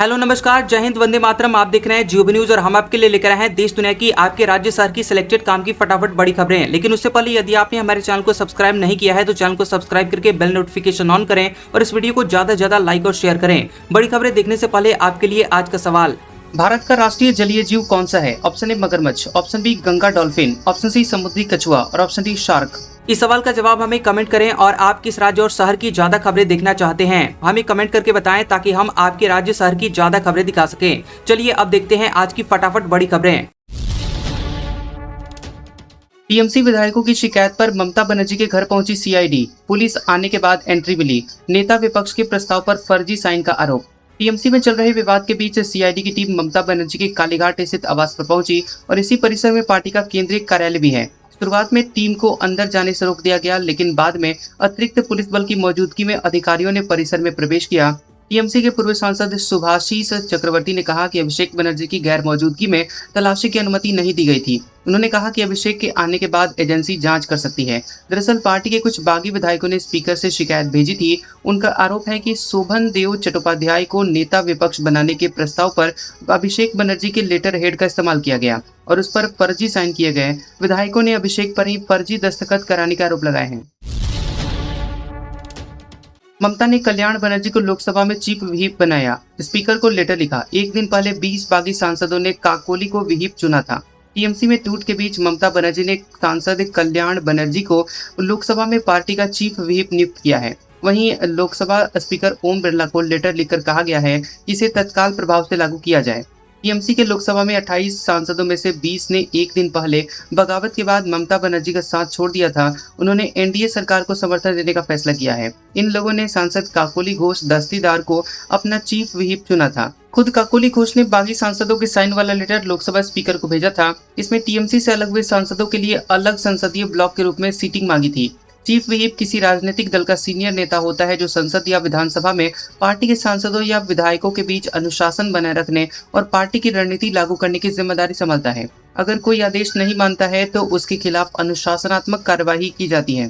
Hello नमस्कार, जय हिंद, वंदे मातरम। आप देख रहे हैं जियो न्यूज और हम आपके लिए लेकर आए हैं देश दुनिया की आपके राज्य शहर की सिलेक्टेड काम की फटाफट बड़ी खबरें। लेकिन उससे पहले यदि आपने हमारे चैनल को सब्सक्राइब नहीं किया है तो चैनल को सब्सक्राइब करके बेल नोटिफिकेशन ऑन करें और इस वीडियो को ज्यादा से ज्यादा लाइक और शेयर करें। बड़ी खबरें देखने से पहले आपके लिए आज का सवाल, भारत का राष्ट्रीय जलीय जीव कौन सा है? ऑप्शन ए मगरमच्छ, option B Ganga dolphin, option C समुद्री कछुआ और ऑप्शन डी शार्क। इस सवाल का जवाब हमें कमेंट करें और आप किस राज्य और शहर की ज्यादा खबरें देखना चाहते हैं हमें कमेंट करके बताएं ताकि हम आपके राज्य शहर की ज्यादा खबरें दिखा सकें। चलिए अब देखते हैं आज की फटाफट बड़ी खबरें। टीएमसी विधायकों की शिकायत पर ममता बनर्जी के घर पहुंची सीआईडी, पुलिस आने के बाद एंट्री मिली। नेता विपक्ष के प्रस्ताव पर फर्जी साइन का आरोप। टीएमसी में चल रहे विवाद के बीच सीआईडी की टीम ममता बनर्जी के कालीघाट स्थित आवास पर पहुंची और इसी परिसर में पार्टी का केंद्रीय कार्यालय भी है। शुरुआत में टीम को अंदर जाने से रोक दिया गया, लेकिन बाद में अतिरिक्त पुलिस बल की मौजूदगी में अधिकारियों ने परिसर में प्रवेश किया। टीएमसी के पूर्व सांसद सुभाषिस चक्रवर्ती ने कहा कि अभिषेक बनर्जी की गैर मौजूदगी में तलाशी की अनुमति नहीं दी गई थी। उन्होंने कहा कि अभिषेक के आने के बाद एजेंसी जांच कर सकती है। दरअसल पार्टी के कुछ बागी विधायकों ने स्पीकर से शिकायत भेजी थी। उनका आरोप है कि शोभन देव चट्टोपाध्याय को नेता विपक्ष बनाने के प्रस्ताव पर अभिषेक बनर्जी के लेटर हेड का इस्तेमाल किया गया और उस पर फर्जी साइन किए गए। विधायकों ने अभिषेक पर ही फर्जी दस्तखत कराने का आरोप लगाए हैं। ममता ने कल्याण बनर्जी को लोकसभा में चीफ व्हिप बनाया, स्पीकर को लेटर लिखा। एक दिन पहले 20 बागी सांसदों ने काकोली को व्हिप चुना था। टीएमसी में टूट के बीच ममता बनर्जी ने सांसद कल्याण बनर्जी को लोकसभा में पार्टी का चीफ व्हिप नियुक्त किया है। वहीं लोकसभा स्पीकर ओम बिरला को लेटर लिखकर कहा गया है कि इसे तत्काल प्रभाव से लागू किया जाए। टीएमसी के लोकसभा में 28 सांसदों में से 20 ने एक दिन पहले बगावत के बाद ममता बनर्जी का साथ छोड़ दिया था। उन्होंने एनडीए सरकार को समर्थन देने का फैसला किया है। इन लोगों ने सांसद काकोली घोष दस्तीदार को अपना चीफ व्हिप चुना था। खुद काकोली घोष ने बागी सांसदों के साइन वाला लेटर लोकसभा स्पीकर को भेजा था। इसमें टीएमसी से अलग हुए सांसदों के लिए अलग संसदीय ब्लॉक के रूप में सीटिंग मांगी थी। चीफ व्हिप किसी राजनीतिक दल का सीनियर नेता होता है जो संसद या विधानसभा में पार्टी के सांसदों या विधायकों के बीच अनुशासन बनाए रखने और पार्टी की रणनीति लागू करने की जिम्मेदारी संभालता है। अगर कोई आदेश नहीं मानता है तो उसके खिलाफ अनुशासनात्मक कार्यवाही की जाती है।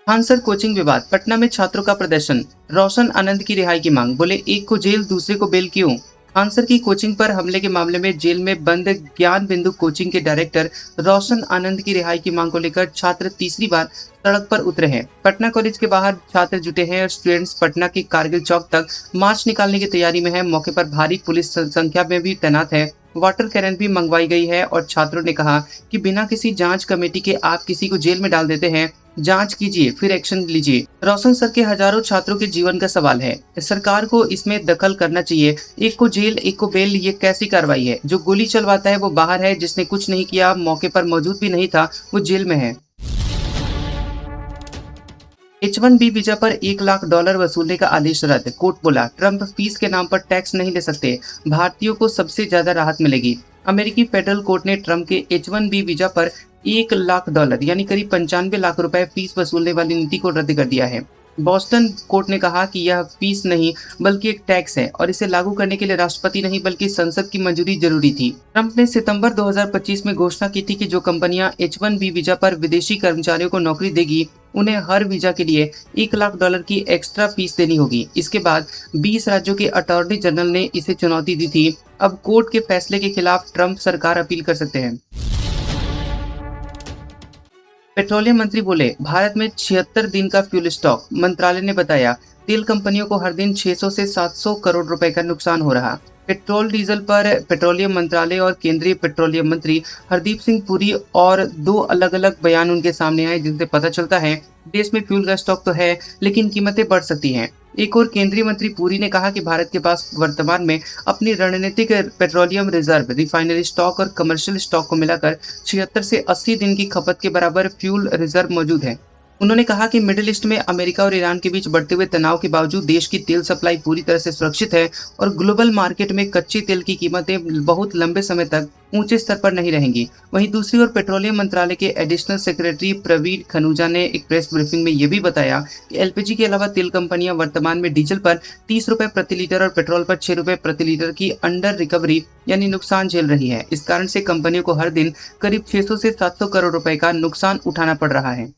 खानसर कोचिंग विवाद, पटना में छात्रों का प्रदर्शन। रोशन आनंद की रिहाई की मांग, बोले एक को जेल दूसरे को बेल क्यों? खानसर की कोचिंग पर हमले के मामले में जेल में बंद ज्ञान बिंदु कोचिंग के डायरेक्टर रोशन आनंद की रिहाई की मांग को लेकर छात्र तीसरी बार सड़क पर उतरे हैं। पटना कॉलेज के बाहर छात्र जुटे हैं और स्टूडेंट्स पटना के कारगिल चौक तक मार्च निकालने की तैयारी में है। मौके पर भारी पुलिस संख्या में भी तैनात है। वाटर कैरन भी मंगवाई गई है और छात्रों ने कहा कि बिना किसी जांच कमेटी के आप किसी को जेल में डाल देते हैं, जांच कीजिए फिर एक्शन लीजिए। रोशन सर के हजारों छात्रों के जीवन का सवाल है, सरकार को इसमें दखल करना चाहिए। एक को जेल एक को बेल, ये कैसी कार्रवाई है? जो गोली चलवाता है वो बाहर है, जिसने कुछ नहीं किया, मौके पर मौजूद भी नहीं था, वो जेल में है। H1B वीजा पर $1 लाख वसूलने का आदेश रद्द, कोर्ट बोला ट्रंप फीस के नाम पर टैक्स नहीं ले सकते, भारतीयों को सबसे ज्यादा राहत मिलेगी। अमेरिकी फेडरल कोर्ट ने ट्रंप के H1B वीजा पर $1 लाख यानी करीब 95 लाख रुपए फीस वसूलने वाली नीति को रद्द कर दिया है। बॉस्टन कोर्ट ने कहा कि यह फीस नहीं बल्कि एक टैक्स है और इसे लागू करने के लिए राष्ट्रपति नहीं बल्कि संसद की मंजूरी जरूरी थी। ट्रंप ने सितंबर 2025 में घोषणा की थी कि जो कंपनियां H1B वीजा पर विदेशी कर्मचारियों को नौकरी देगी उन्हें हर वीजा के लिए $1 लाख की एक्स्ट्रा फीस देनी होगी। इसके बाद 20 राज्यों के अटॉर्नी जनरल ने इसे चुनौती दी थी। अब कोर्ट के फैसले के खिलाफ ट्रंप सरकार अपील कर सकते हैं। पेट्रोलियम मंत्री बोले भारत में 76 दिन का फ्यूल स्टॉक। मंत्रालय ने बताया तेल कंपनियों को हर दिन 600 से 700 करोड़ रुपए का नुकसान हो रहा। पेट्रोल डीजल पर पेट्रोलियम मंत्रालय और केंद्रीय पेट्रोलियम मंत्री हरदीप सिंह पुरी और दो अलग अलग बयान उनके सामने आए, जिनसे पता चलता है देश में फ्यूल का स्टॉक तो है लेकिन कीमतें बढ़ सकती हैं। एक और केंद्रीय मंत्री पुरी ने कहा कि भारत के पास वर्तमान में अपनी रणनीतिक पेट्रोलियम रिजर्व, रिफाइनरी स्टॉक और कमर्शियल स्टॉक को मिलाकर 76 से 80 दिन की खपत के बराबर फ्यूल रिजर्व मौजूद है। उन्होंने कहा कि मिडिल ईस्ट में अमेरिका और ईरान के बीच बढ़ते हुए तनाव के बावजूद देश की तेल सप्लाई पूरी तरह से सुरक्षित है और ग्लोबल मार्केट में कच्चे तेल की कीमतें बहुत लंबे समय तक ऊंचे स्तर पर नहीं रहेंगी। वहीं दूसरी ओर पेट्रोलियम मंत्रालय के एडिशनल सेक्रेटरी प्रवीण खनूजा ने एक प्रेस ब्रीफिंग में ये भी बताया कि एलपीजी के अलावा तेल कंपनियां वर्तमान में डीजल पर 30 रुपए प्रति लीटर और पेट्रोल पर 6 रुपए प्रति लीटर की अंडर रिकवरी यानी नुकसान झेल रही है। इस कारण से कंपनियों को हर दिन करीब 600 से 700 करोड़ रुपए का नुकसान उठाना पड़ रहा है।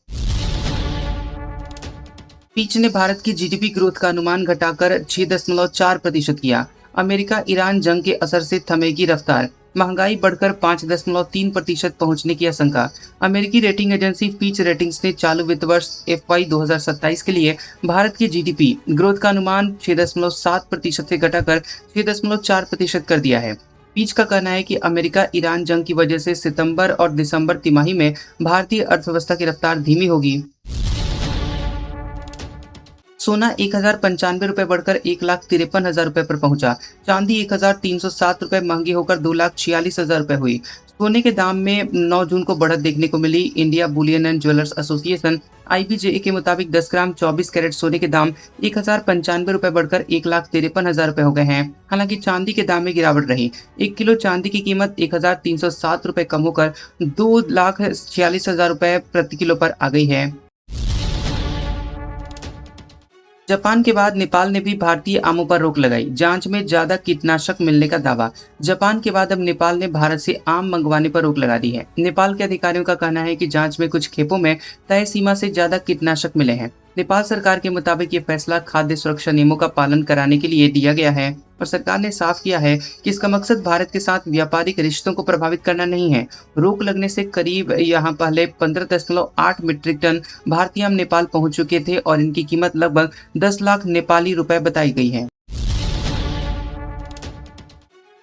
फीच ने भारत की जीडीपी ग्रोथ का अनुमान घटाकर 6.4% किया। अमेरिका ईरान जंग के असर से थमेगी रफ्तार, महंगाई बढ़कर 5.3% पहुंचने की आशंका। अमेरिकी रेटिंग एजेंसी फीच रेटिंग्स ने चालू वित्त वर्ष FY 2027 के लिए भारत की जीडीपी ग्रोथ का अनुमान 6.7% से घटाकर 6.4% कर दिया है। फीच का कहना है कि अमेरिका ईरान जंग की वजह से सितंबर और दिसंबर तिमाही में भारतीय अर्थव्यवस्था की रफ्तार धीमी होगी। सोना 1,095 रुपये बढ़कर 1,53,000 रुपये पर पहुंचा। चांदी 1,307 रुपये महंगी होकर 2,46,000 रुपये हुई। सोने के दाम में 9 जून को बढ़त देखने को मिली। India bullion and jewellers association IBJ के मुताबिक 10 ग्राम 24 कैरेट सोने के दाम 1,095 रुपये बढ़कर 1,53,000 रुपये हो गए हैं। हालांकि चांदी के दाम में गिरावट रही। 1 किलो चांदी की कीमत 1,307 रुपये कम होकर 2,46,000 रुपये प्रति किलो पर आ गई है। जापान के बाद नेपाल ने भी भारतीय आमों पर रोक लगाई। जांच में ज्यादा कीटनाशक मिलने का दावा। जापान के बाद अब नेपाल ने भारत से आम मंगवाने पर रोक लगा दी है। नेपाल के अधिकारियों का कहना है कि जांच में कुछ खेपों में तय सीमा से ज्यादा कीटनाशक मिले हैं। नेपाल सरकार के मुताबिक ये फैसला खाद्य सुरक्षा नियमों का पालन कराने के लिए लिया गया है और सरकार ने साफ किया है कि इसका मकसद भारत के साथ व्यापारिक रिश्तों को प्रभावित करना नहीं है। रोक लगने से करीब यहाँ पहले 15.8 मीट्रिक टन भारतीय आम नेपाल पहुंच चुके थे और इनकी कीमत लगभग 10 लाख नेपाली रुपए बताई गई है।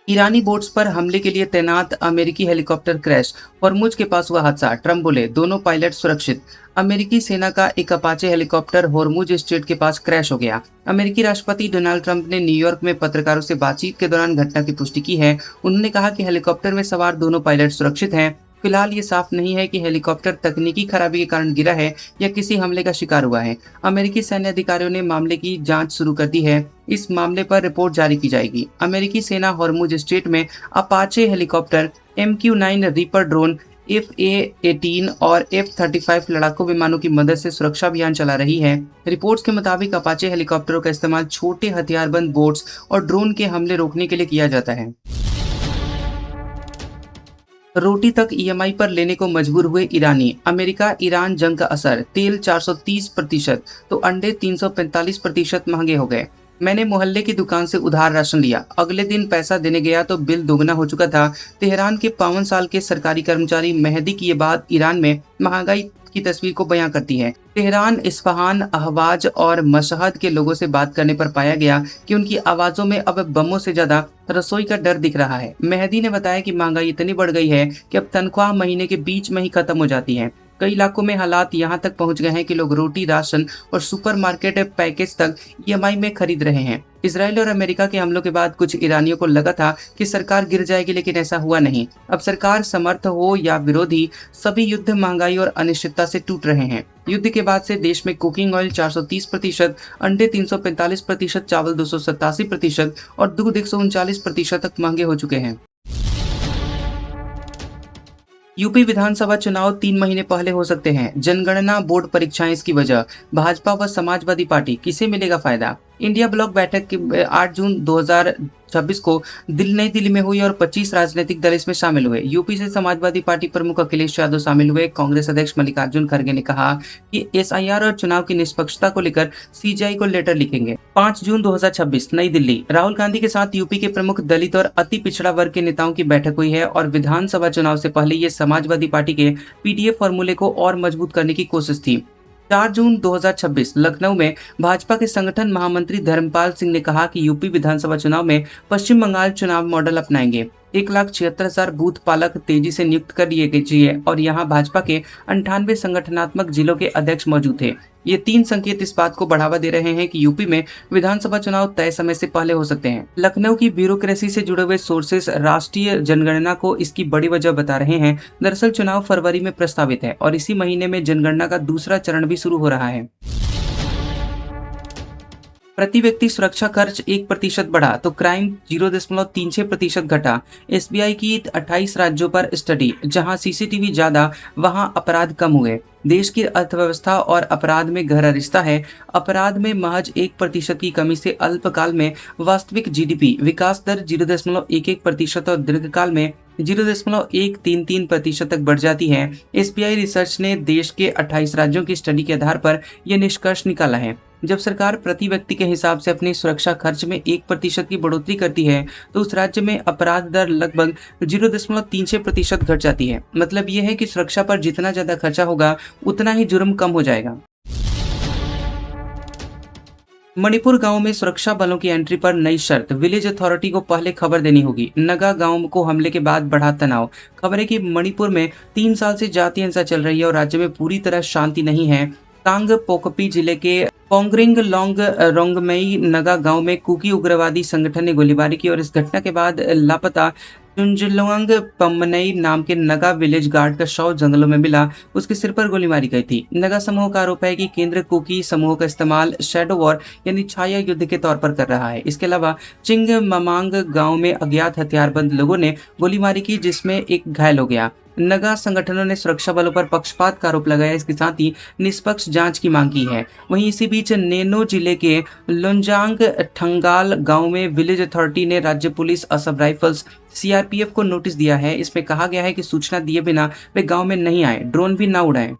ईरानी बोट्स पर हमले के लिए तैनात अमेरिकी हेलीकॉप्टर क्रैश, हॉर्मुज के पास हुआ हादसा, ट्रम्प बोले दोनों पायलट सुरक्षित। अमेरिकी सेना का एक अपाचे हेलीकॉप्टर हॉर्मुज स्ट्रेट के पास क्रैश हो गया। अमेरिकी राष्ट्रपति डोनाल्ड ट्रंप ने न्यूयॉर्क में पत्रकारों से बातचीत के दौरान घटना की पुष्टि की है। उन्होंने कहा कि हेलीकॉप्टर में सवार दोनों पायलट सुरक्षित हैं। फिलहाल ये साफ नहीं है कि हेलीकॉप्टर तकनीकी खराबी के कारण गिरा है या किसी हमले का शिकार हुआ है। अमेरिकी सैन्य अधिकारियों ने मामले की जांच शुरू कर दी है। इस मामले पर रिपोर्ट जारी की जाएगी। अमेरिकी सेना हॉर्मुज स्ट्रेट में Apache helicopter, MQ-9 reaper drone, FA-18 और F-35 लड़ाकू विमानों की मदद से सुरक्षा अभियान चला रही है। रिपोर्ट्स के मुताबिक अपाचे हेलीकॉप्टरों का इस्तेमाल छोटे हथियारबंद बोट्स और ड्रोन के हमले रोकने के लिए किया जाता है। रोटी तक EMI पर लेने को मजबूर हुए ईरानी। अमेरिका ईरान जंग का असर, तेल 430% तो अंडे 345% महंगे हो गए। मैंने मोहल्ले की दुकान से उधार राशन लिया, अगले दिन पैसा देने गया तो बिल दोगुना हो चुका था। तेहरान के 52 साल के सरकारी कर्मचारी मेहदी की ये बात ईरान में महंगाई की तस्वीर को बयां करती है। तेहरान, इस्फहान, अहवाज और मशहद के लोगों से बात करने पर पाया गया कि उनकी आवाजों में अब बमों से ज्यादा रसोई का डर दिख रहा है। मेहदी ने बताया कि महंगाई इतनी बढ़ गई है कि अब तनख्वाह महीने के बीच में ही खत्म हो जाती है। कई इलाकों में हालात यहाँ तक पहुँच गए हैं कि लोग रोटी, राशन और सुपरमार्केट पैकेज तक EMI में खरीद रहे हैं। इसराइल और अमेरिका के हमलों के बाद कुछ ईरानियों को लगा था कि सरकार गिर जाएगी, लेकिन ऐसा हुआ नहीं। अब सरकार समर्थ हो या विरोधी, सभी युद्ध, महंगाई और अनिश्चितता से टूट रहे हैं। युद्ध के बाद से देश में कुकिंग ऑयल 430%, अंडे 345%, चावल 287% और दूध 139% तक महंगे हो चुके हैं। यूपी विधानसभा चुनाव 3 महीने पहले हो सकते हैं। जनगणना बोर्ड परीक्षाएं इसकी वजह। भाजपा व समाजवादी पार्टी, किसे मिलेगा फायदा? इंडिया ब्लॉक बैठक की 8 जून 2026 को नई दिल्ली में हुई और 25 राजनीतिक दल इसमें शामिल हुए। यूपी से समाजवादी पार्टी प्रमुख अखिलेश यादव शामिल हुए। कांग्रेस अध्यक्ष मल्लिकार्जुन खड़गे ने कहा कि SIR और चुनाव की निष्पक्षता को लेकर CJI को लेटर लिखेंगे। 5 जून 2026 नई दिल्ली, राहुल गांधी के साथ यूपी के प्रमुख दलित और अति पिछड़ा वर्ग के नेताओं की बैठक हुई है और विधानसभा चुनाव से पहले ये समाजवादी पार्टी के PDF फॉर्मूले को और मजबूत करने की कोशिश थी। 4 जून 2026 लखनऊ में भाजपा के संगठन महामंत्री धर्मपाल सिंह ने कहा कि यूपी विधानसभा चुनाव में पश्चिम बंगाल चुनाव मॉडल अपनाएंगे। 1,76,000 बूथ पालक तेजी से नियुक्त कर लिए गए और यहां भाजपा के 98 संगठनात्मक जिलों के अध्यक्ष मौजूद थे। ये 3 संकेत इस बात को बढ़ावा दे रहे हैं कि यूपी में विधानसभा चुनाव तय समय से पहले हो सकते हैं। लखनऊ की ब्यूरोक्रेसी से जुड़े हुए सोर्सेस राष्ट्रीय जनगणना को इसकी बड़ी वजह बता रहे हैं। दरअसल चुनाव फरवरी में प्रस्तावित है और इसी महीने में जनगणना का दूसरा चरण भी शुरू हो रहा है। प्रति व्यक्ति सुरक्षा खर्च 1% बढ़ा तो क्राइम 0.36% घटा। SBI की 28 राज्यों पर स्टडी, जहां CCTV ज्यादा वहां अपराध कम हुए। देश की अर्थव्यवस्था और अपराध में गहरा रिश्ता है। अपराध में महज 1% की कमी से अल्पकाल में वास्तविक GDP विकास दर 0.11% और दीर्घकाल में 0.133% तक बढ़ जाती है। एसबीआई रिसर्च ने देश के 28 राज्यों की स्टडी के आधार पर यह निष्कर्ष निकाला है। जब सरकार प्रति व्यक्ति के हिसाब से अपनी सुरक्षा खर्च में 1% की बढ़ोतरी करती है तो उस राज्य में अपराध दर लगभग 0.36% घट जाती है। मतलब यह है कि सुरक्षा पर जितना ज्यादा खर्चा होगा उतना ही जुर्म कम हो जाएगा। मणिपुर गांव में सुरक्षा बलों की एंट्री पर नई शर्त, विलेज अथॉरिटी को पहले खबर देनी होगी। नगा गांव को हमले के बाद बढ़ा तनाव। खबर है कि मणिपुर में 3 साल से जातीय हिंसा चल रही है और राज्य में पूरी तरह शांति नहीं है। कांग पोकपी जिले के पोंगरिंग लोंग रोंगमई नगा गांव में कुकी उग्रवादी संगठन ने गोलीबारी की और इस घटना के बाद लापता चुंजलोंग पम्मनई नाम के नगा विलेज गार्ड का शव जंगलों में मिला। उसके सिर पर गोली मारी गई थी। नगा समूह का आरोप है कि केंद्र कुकी समूह का इस्तेमाल शैडो वॉर यानी छाया युद्ध के तौर पर कर रहा है। इसके अलावा चिंग ममांग गांव में अज्ञात हथियारबंद लोगों ने गोलीबारी की जिसमें एक घायल हो गया। नगा संगठनों ने सुरक्षा बलों पर पक्षपात का आरोप लगाया। इसके साथ ही निष्पक्ष जांच की मांग की है। वहीं इसी बीच नैनो जिले के लोंजांग ठंगाल गांव में विलेज अथॉरिटी ने राज्य पुलिस, असम राइफल्स, सीआरपीएफ को नोटिस दिया है। इसमें कहा गया है कि सूचना दिए बिना वे गांव में नहीं आए, ड्रोन भी ना उड़ाएं।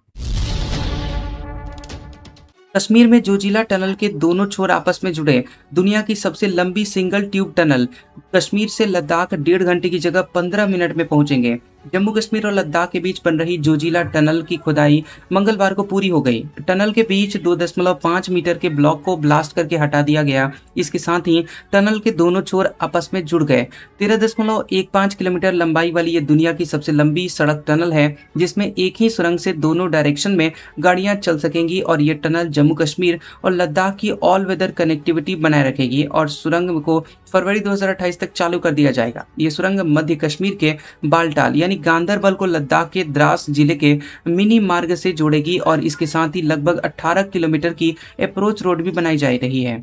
कश्मीर में जोजिला टनल के दोनों छोर आपस में जुड़े दुनिया की सबसे लंबी सिंगल ट्यूब टनल कश्मीर से लद्दाख 1.5 घंटे की जगह 15 मिनट में पहुंचेंगे। जम्मू कश्मीर और लद्दाख के बीच बन रही जोजिला टनल की खुदाई मंगलवार को पूरी हो गई। टनल के बीच 2.5 मीटर के ब्लॉक को ब्लास्ट करके हटा दिया गया। इसके साथ ही टनल के दोनों छोर आपस में जुड़ गए। 13.15 किलोमीटर लंबाई वाली ये दुनिया की सबसे लंबी सड़क टनल है जिसमें एक ही सुरंग से दोनों डायरेक्शन में गाड़ियां चल सकेंगी और ये टनल जम्मू कश्मीर और लद्दाख की ऑल वेदर कनेक्टिविटी बनाए रखेगी और सुरंग को फरवरी 2028 तक चालू कर दिया जाएगा। ये सुरंग मध्य कश्मीर के बालटाल यानी गांदरबल को लद्दाख के द्रास जिले के मिनी मार्ग से जोड़ेगी और इसके साथ ही लगभग 18 किलोमीटर की अप्रोच रोड भी बनाई जा रही है।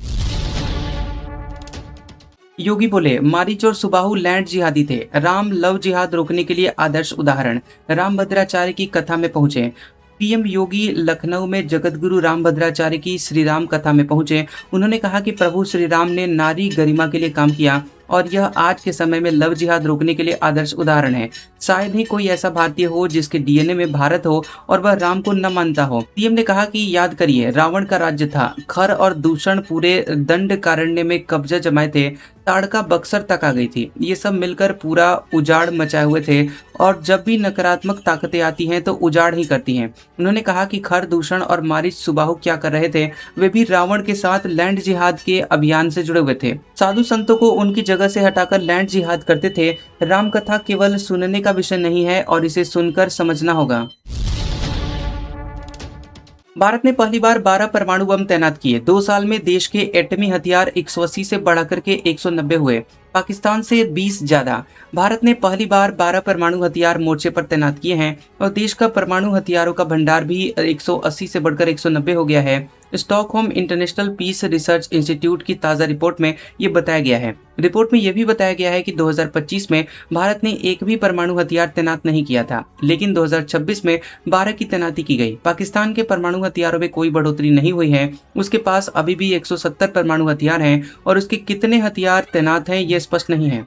योगी बोले, मारीच और सुबाहु लैंड जिहादी थे, राम लव जिहाद रोकने के लिए आदर्श उदाहरण। रामभद्राचार्य की कथा में पहुंचे। पीएम योगी लखनऊ में जगतगुरु रामभद्राचार्य की श्री राम कथा में पहुंचे। उन्होंने कहा कि प्रभु श्री राम ने नारी गरिमा के लिए काम किया और यह आज के समय में लव जिहाद रोकने के लिए आदर्श उदाहरण है। शायद ही कोई ऐसा भारतीय हो जिसके डीएनए में भारत हो और वह राम को न मानता हो। पीएम ने कहा कि याद करिए, रावण का राज्य था, खर और दूषण पूरे दंडकारण्य में कब्जा जमाए थे, ताड़का बक्सर तक आ गई थी। ये सब मिलकर पूरा उजाड़ मचाए हुए थे और जब भी नकारात्मक ताकतें आती हैं तो उजाड़ ही करती हैं। उन्होंने कहा कि खर दूषण और मारीच सुबाहु क्या कर रहे थे, वे भी रावण के साथ लैंड जिहाद के अभियान से जुड़े हुए थे। साधु संतों को उनकी जगह से हटाकर लैंड जिहाद करते थे। राम कथा केवल सुनने का विषय नहीं है और इसे सुनकर समझना होगा। भारत ने पहली बार 12 परमाणु बम तैनात किए। 2 साल में देश के एटमी हथियार 180 से बढ़कर के 190 हुए, पाकिस्तान से 20 ज्यादा। भारत ने पहली बार 12 परमाणु हथियार मोर्चे पर तैनात किए हैं और देश का परमाणु हथियारों का भंडार भी 180 से बढ़कर 190 हो गया है। Stockholm International Peace Research Institute की ताज़ा रिपोर्ट में ये बताया गया है। रिपोर्ट में यह भी बताया गया है कि 2025 में भारत ने एक भी परमाणु हथियार तैनात नहीं किया था, लेकिन 2026 में 12 की तैनाती की गई। पाकिस्तान के परमाणु हथियारों में कोई बढ़ोतरी नहीं हुई है। उसके पास अभी भी 170 परमाणु हथियार हैं और उसके कितने हथियार तैनात हैं ये स्पष्ट नहीं है।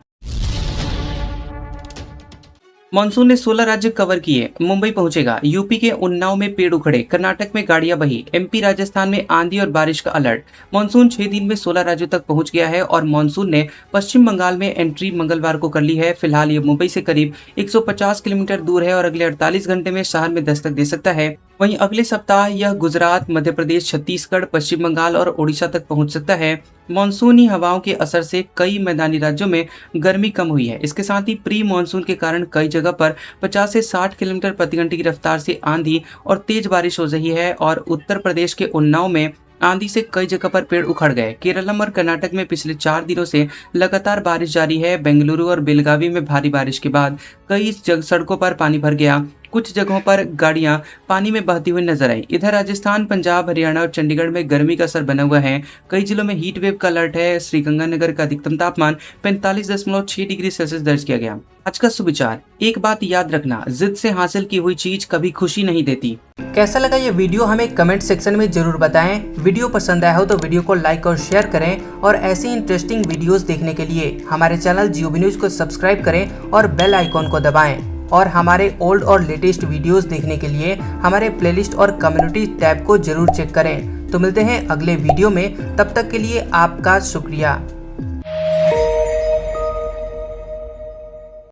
मानसून ने 16 राज्य कवर किए, मुंबई पहुंचेगा। यूपी के उन्नाव में पेड़ उखड़े, कर्नाटक में गाड़ियां बही, एमपी राजस्थान में आंधी और बारिश का अलर्ट। मानसून 6 दिन में 16 राज्यों तक पहुंच गया है और मानसून ने पश्चिम बंगाल में एंट्री मंगलवार को कर ली है। फिलहाल ये मुंबई से करीब 150 किलोमीटर दूर है और अगले 48 घंटे में शहर में दस्तक दे सकता है। वहीं अगले सप्ताह यह गुजरात, मध्य प्रदेश, छत्तीसगढ़, पश्चिम बंगाल और ओडिशा तक पहुंच सकता है। मानसूनी हवाओं के असर से कई मैदानी राज्यों में गर्मी कम हुई है। इसके साथ ही प्री मानसून के कारण कई जगह पर 50 से 60 किलोमीटर प्रति घंटे की रफ्तार से आंधी और तेज बारिश हो रही है और उत्तर प्रदेश के उन्नाव में आंधी से कई जगह पर पेड़ उखड़ गए। केरलम और कर्नाटक में पिछले 4 दिनों से लगातार बारिश जारी है। बेंगलुरु और बेलगावी में भारी बारिश के बाद कई सड़कों पर पानी भर गया। कुछ जगहों पर गाड़ियां पानी में बहती हुई नजर आई। इधर राजस्थान, पंजाब, हरियाणा और चंडीगढ़ में गर्मी का असर बना हुआ है। कई जिलों में हीट वेव का अलर्ट है। श्रीगंगानगर का अधिकतम तापमान 45.6 डिग्री सेल्सियस दर्ज किया गया। आज का सुविचार, एक बात याद रखना, जिद से हासिल की हुई चीज कभी खुशी नहीं देती। कैसा लगा ये वीडियो हमें कमेंट सेक्शन में जरूर बताएं। वीडियो पसंद आया हो तो वीडियो को लाइक और शेयर करें और ऐसी इंटरेस्टिंग वीडियोस देखने के लिए हमारे चैनल जियोबी न्यूज को सब्सक्राइब करें और बेल आइकॉन को दबाएं। और हमारे ओल्ड और लेटेस्ट वीडियोस देखने के लिए हमारे प्लेलिस्ट और कम्युनिटी टैब को जरूर चेक करें। तो मिलते हैं अगले वीडियो में, तब तक के लिए आपका शुक्रिया।